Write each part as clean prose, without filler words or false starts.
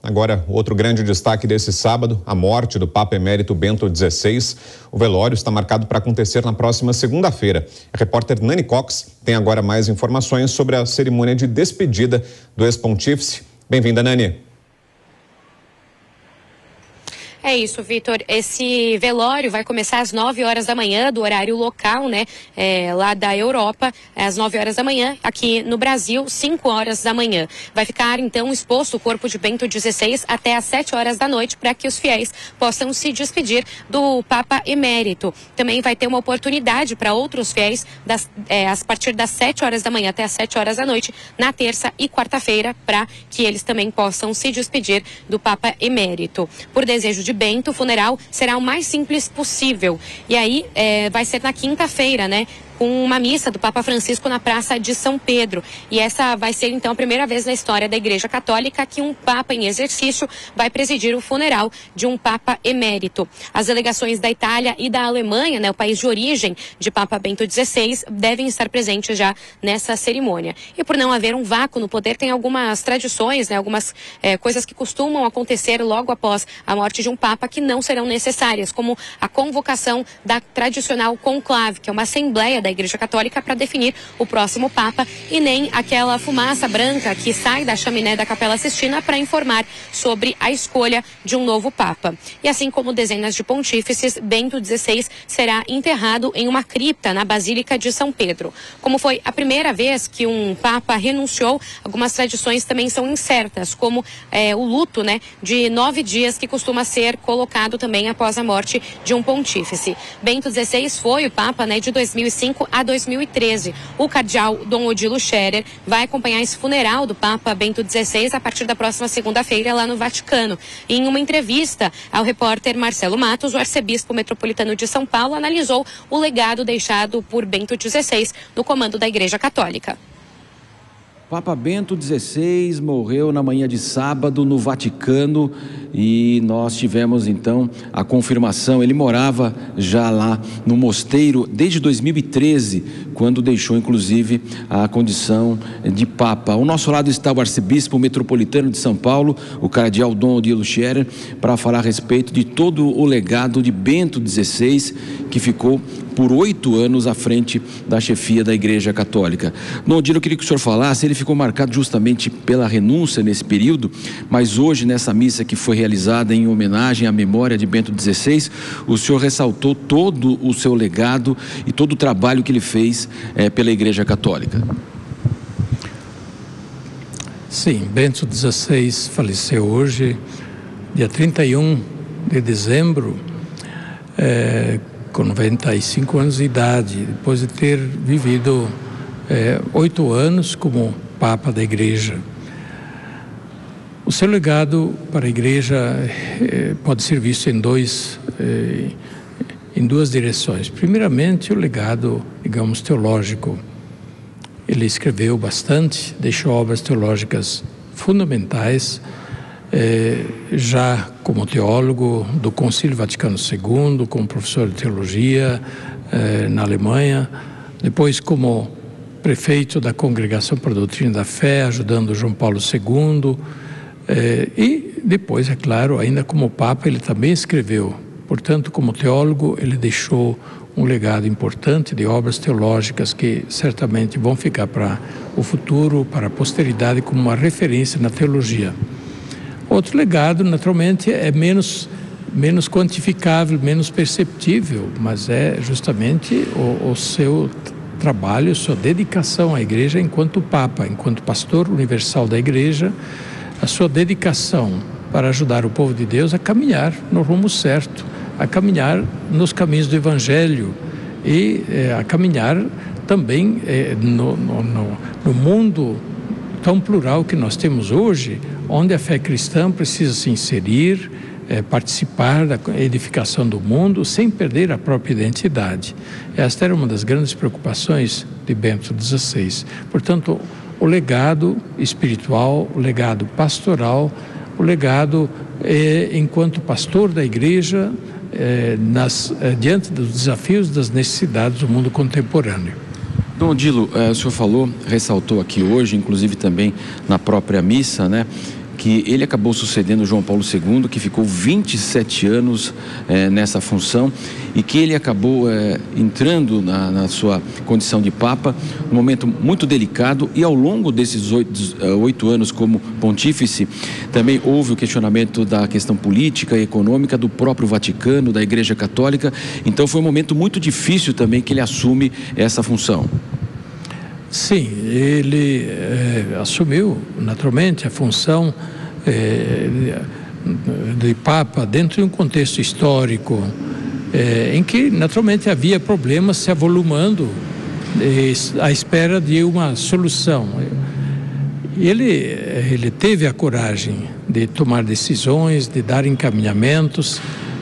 Agora, outro grande destaque desse sábado, a morte do Papa Emérito Bento XVI. O velório está marcado para acontecer na próxima segunda-feira. A repórter Nani Cox tem agora mais informações sobre a cerimônia de despedida do ex-pontífice. Bem-vinda, Nani. É isso, Vitor. Esse velório vai começar às 9 horas da manhã, do horário local, né? Lá da Europa, às 9 horas da manhã. Aqui no Brasil, 5 horas da manhã. Vai ficar, então, exposto o corpo de Bento XVI até às 7 horas da noite, para que os fiéis possam se despedir do Papa Emérito. Também vai ter uma oportunidade para outros fiéis, a partir das 7 horas da manhã até às 7 horas da noite, na terça e quarta-feira, para que eles também possam se despedir do Papa Emérito. Por desejo de Bento, o funeral será o mais simples possível. E aí vai ser na quinta-feira, né? Com uma missa do Papa Francisco na Praça de São Pedro. E essa vai ser, então, a primeira vez na história da Igreja Católica que um Papa em exercício vai presidir o funeral de um Papa Emérito. As delegações da Itália e da Alemanha, né, o país de origem de Papa Bento XVI, devem estar presentes já nessa cerimônia. E por não haver um vácuo no poder, tem algumas tradições, né, algumas coisas que costumam acontecer logo após a morte de um Papa que não serão necessárias, como a convocação da tradicional conclave, que é uma assembleia da Igreja Católica para definir o próximo Papa, e nem aquela fumaça branca que sai da chaminé da Capela Sistina para informar sobre a escolha de um novo Papa. E assim como dezenas de pontífices, Bento XVI será enterrado em uma cripta na Basílica de São Pedro. Como foi a primeira vez que um Papa renunciou, algumas tradições também são incertas, como o luto, né, de 9 dias que costuma ser colocado também após a morte de um pontífice. Bento XVI foi o Papa, né, de 2005 a 2013. O cardeal Dom Odilo Scherer vai acompanhar esse funeral do Papa Bento XVI a partir da próxima segunda-feira lá no Vaticano. E em uma entrevista ao repórter Marcelo Matos, o arcebispo metropolitano de São Paulo analisou o legado deixado por Bento XVI no comando da Igreja Católica. Papa Bento XVI morreu na manhã de sábado no Vaticano e nós tivemos então a confirmação. Ele morava já lá no mosteiro desde 2013, quando deixou inclusive a condição de Papa. Ao nosso lado está o arcebispo metropolitano de São Paulo, o cardeal Dom Odilo Scherer, para falar a respeito de todo o legado de Bento XVI, que ficou por 8 anos à frente da chefia da Igreja Católica. Dom Odilo, eu queria que o senhor falasse, ele ficou marcado justamente pela renúncia nesse período, mas hoje nessa missa que foi realizada em homenagem à memória de Bento XVI, o senhor ressaltou todo o seu legado e todo o trabalho que ele fez pela Igreja Católica. Sim, Bento XVI faleceu hoje, dia 31 de dezembro, com 95 anos de idade, depois de ter vivido 8 anos como Papa da Igreja. O seu legado para a Igreja pode ser visto em duas direções. Primeiramente, o legado, digamos, teológico. Ele escreveu bastante, deixou obras teológicas fundamentais, já como teólogo do Concílio Vaticano II, como professor de teologia na Alemanha, depois como prefeito da Congregação para a Doutrina da Fé, ajudando João Paulo II, e depois, é claro, ainda como Papa, ele também escreveu. Portanto, como teólogo, ele deixou um legado importante de obras teológicas que certamente vão ficar para o futuro, para a posteridade, como uma referência na teologia. Outro legado, naturalmente, é menos quantificável, menos perceptível, mas é justamente o seu trabalho, sua dedicação à Igreja enquanto Papa, enquanto pastor universal da Igreja, a sua dedicação para ajudar o povo de Deus a caminhar no rumo certo, a caminhar nos caminhos do Evangelho e a caminhar também no mundo tão plural que nós temos hoje, onde a fé cristã precisa se inserir, participar da edificação do mundo sem perder a própria identidade. Esta era uma das grandes preocupações de Bento XVI. Portanto, o legado espiritual, o legado pastoral, o legado enquanto pastor da Igreja diante dos desafios, das necessidades do mundo contemporâneo. Dom Odilo, o senhor ressaltou aqui hoje, inclusive também na própria missa, né, que ele acabou sucedendo João Paulo II, que ficou 27 anos nessa função, e que ele acabou entrando na sua condição de Papa num momento muito delicado, e ao longo desses 8 anos como pontífice, também houve o questionamento da questão política e econômica do próprio Vaticano, da Igreja Católica. Então foi um momento muito difícil também que ele assume essa função. Sim, ele assumiu naturalmente a função de Papa dentro de um contexto histórico em que naturalmente havia problemas se avolumando à espera de uma solução. Ele teve a coragem de tomar decisões, de dar encaminhamentos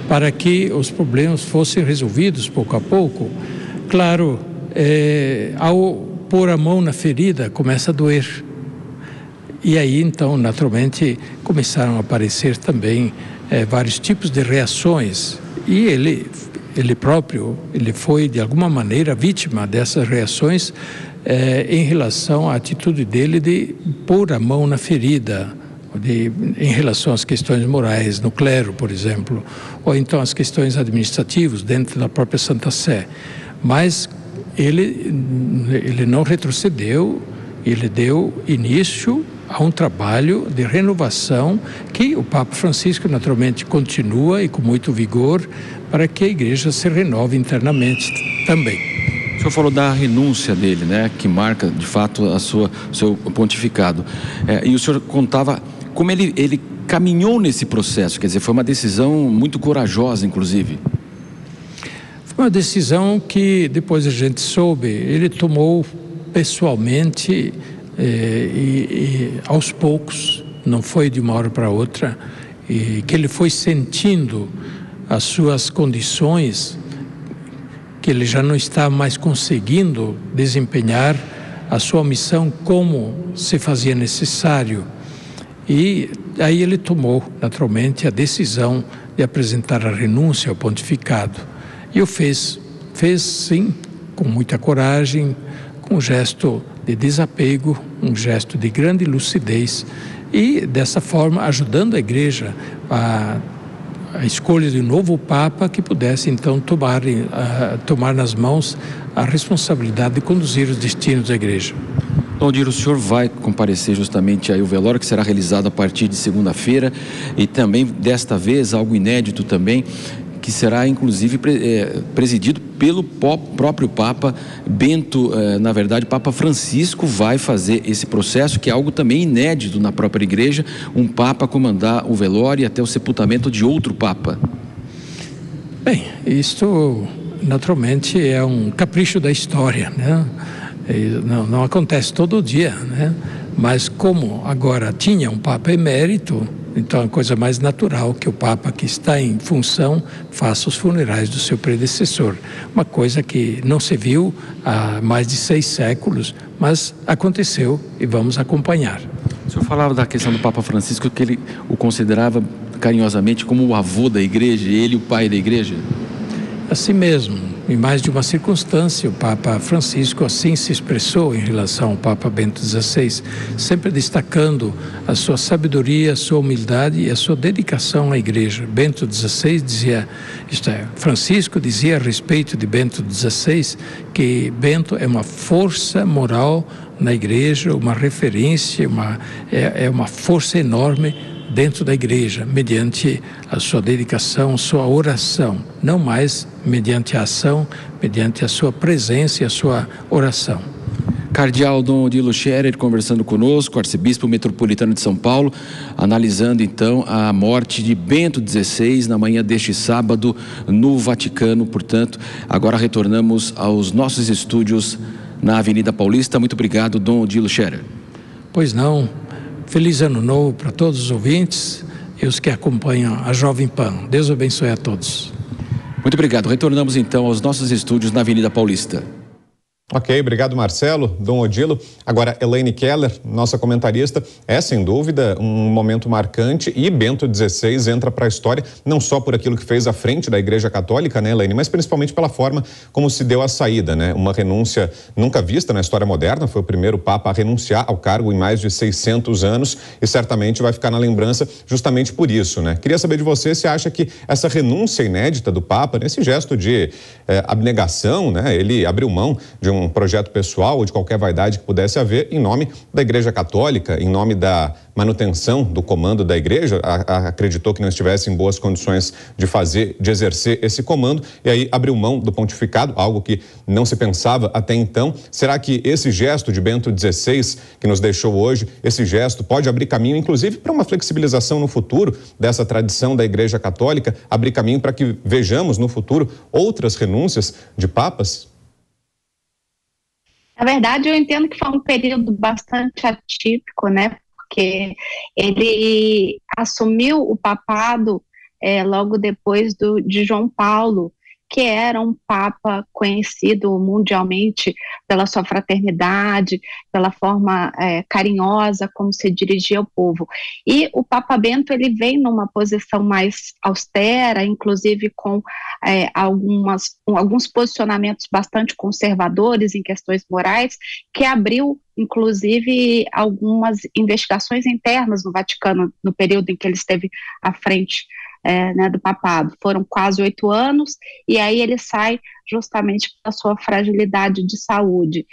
para que os problemas fossem resolvidos pouco a pouco. Claro, ao pôr a mão na ferida, começa a doer. E aí, então, naturalmente, começaram a aparecer também vários tipos de reações. E ele próprio, ele foi, de alguma maneira, vítima dessas reações em relação à atitude dele de pôr a mão na ferida, em relação às questões morais no clero, por exemplo, ou então às questões administrativas dentro da própria Santa Sé. Mas ele não retrocedeu, ele deu início a um trabalho de renovação que o Papa Francisco naturalmente continua e com muito vigor para que a Igreja se renove internamente também. O senhor falou da renúncia dele, né, que marca de fato o seu pontificado. E o senhor contava como ele caminhou nesse processo, quer dizer, foi uma decisão muito corajosa, inclusive. Foi uma decisão que depois a gente soube, ele tomou pessoalmente e aos poucos, não foi de uma hora para outra, e que ele foi sentindo as suas condições, que ele já não está mais conseguindo desempenhar a sua missão como se fazia necessário. E aí ele tomou, naturalmente, a decisão de apresentar a renúncia ao pontificado. E o fez sim, com muita coragem, com um gesto de desapego, um gesto de grande lucidez e, dessa forma, ajudando a Igreja a escolha de um novo Papa que pudesse, então, tomar nas mãos a responsabilidade de conduzir os destinos da Igreja. Dom Odilo, o senhor vai comparecer justamente aí o velório que será realizado a partir de segunda-feira e também, desta vez, algo inédito também, que será inclusive presidido pelo próprio Papa Bento, na verdade, Papa Francisco vai fazer esse processo, que é algo também inédito na própria Igreja, um Papa comandar o velório e até o sepultamento de outro Papa. Bem, isto naturalmente é um capricho da história, né? Não acontece todo dia, né? Mas como agora tinha um Papa emérito, então é a coisa mais natural que o Papa que está em função faça os funerais do seu predecessor. Uma coisa que não se viu há mais de 6 séculos, mas aconteceu e vamos acompanhar. O senhor falava da questão do Papa Francisco, que ele o considerava carinhosamente como o avô da Igreja, ele o pai da Igreja? Assim mesmo, em mais de uma circunstância, o Papa Francisco assim se expressou em relação ao Papa Bento XVI, sempre destacando a sua sabedoria, a sua humildade e a sua dedicação à Igreja. Bento XVI dizia, Francisco dizia a respeito de Bento XVI, que Bento é uma força moral na Igreja, uma referência, é uma força enorme dentro da Igreja, mediante a sua dedicação, sua oração, não mais mediante a ação, mediante a sua presença e a sua oração. Cardeal Dom Odilo Scherer conversando conosco, arcebispo metropolitano de São Paulo, analisando então a morte de Bento XVI na manhã deste sábado no Vaticano. Portanto, agora retornamos aos nossos estúdios na Avenida Paulista. Muito obrigado, Dom Odilo Scherer. Pois não. Feliz Ano Novo para todos os ouvintes e os que acompanham a Jovem Pan. Deus abençoe a todos. Muito obrigado. Retornamos então aos nossos estúdios na Avenida Paulista. Ok, obrigado, Marcelo. Dom Odilo. Agora, Elaine Keller, nossa comentarista, é sem dúvida um momento marcante e Bento XVI entra para a história, não só por aquilo que fez à frente da Igreja Católica, né, Elaine, mas principalmente pela forma como se deu a saída, né? Uma renúncia nunca vista na história moderna, foi o primeiro Papa a renunciar ao cargo em mais de 600 anos e certamente vai ficar na lembrança justamente por isso, né? Queria saber de você se acha que essa renúncia inédita do Papa, nesse gesto de abnegação, né? Ele abriu mão de um projeto pessoal ou de qualquer vaidade que pudesse haver em nome da Igreja Católica, em nome da manutenção do comando da Igreja, acreditou que não estivesse em boas condições de exercer esse comando e aí abriu mão do pontificado, algo que não se pensava até então. Será que esse gesto de Bento XVI que nos deixou hoje, esse gesto pode abrir caminho, inclusive, para uma flexibilização no futuro dessa tradição da Igreja Católica, abrir caminho para que vejamos no futuro outras renúncias de papas? Na verdade, eu entendo que foi um período bastante atípico, né? Porque ele assumiu o papado logo depois de João Paulo, que era um papa conhecido mundialmente pela sua fraternidade, pela forma carinhosa como se dirigia ao povo. E o Papa Bento, ele vem numa posição mais austera, inclusive com alguns posicionamentos bastante conservadores em questões morais, que abriu inclusive algumas investigações internas no Vaticano no período em que ele esteve à frente do papado. Foram quase 8 anos e aí ele sai justamente pela sua fragilidade de saúde.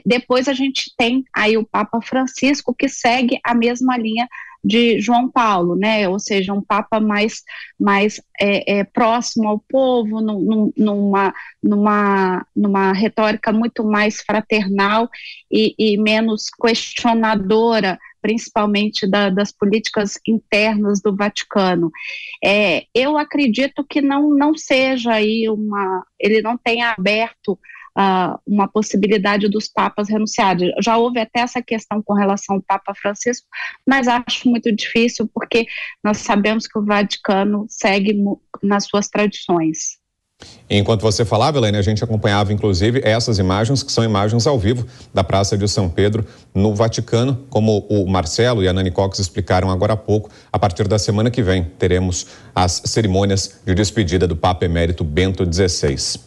Depois a gente tem aí o Papa Francisco, que segue a mesma linha de João Paulo, né? Ou seja, um Papa mais próximo ao povo, numa retórica muito mais fraternal e menos questionadora, principalmente das políticas internas do Vaticano. Eu acredito que não seja aí ele não tenha aberto uma possibilidade dos papas renunciarem. Já houve até essa questão com relação ao Papa Francisco, mas acho muito difícil porque nós sabemos que o Vaticano segue nas suas tradições. Enquanto você falava, Elaine, a gente acompanhava inclusive essas imagens, que são imagens ao vivo da Praça de São Pedro no Vaticano, como o Marcelo e a Nani Cox explicaram agora há pouco. A partir da semana que vem teremos as cerimônias de despedida do Papa Emérito Bento XVI.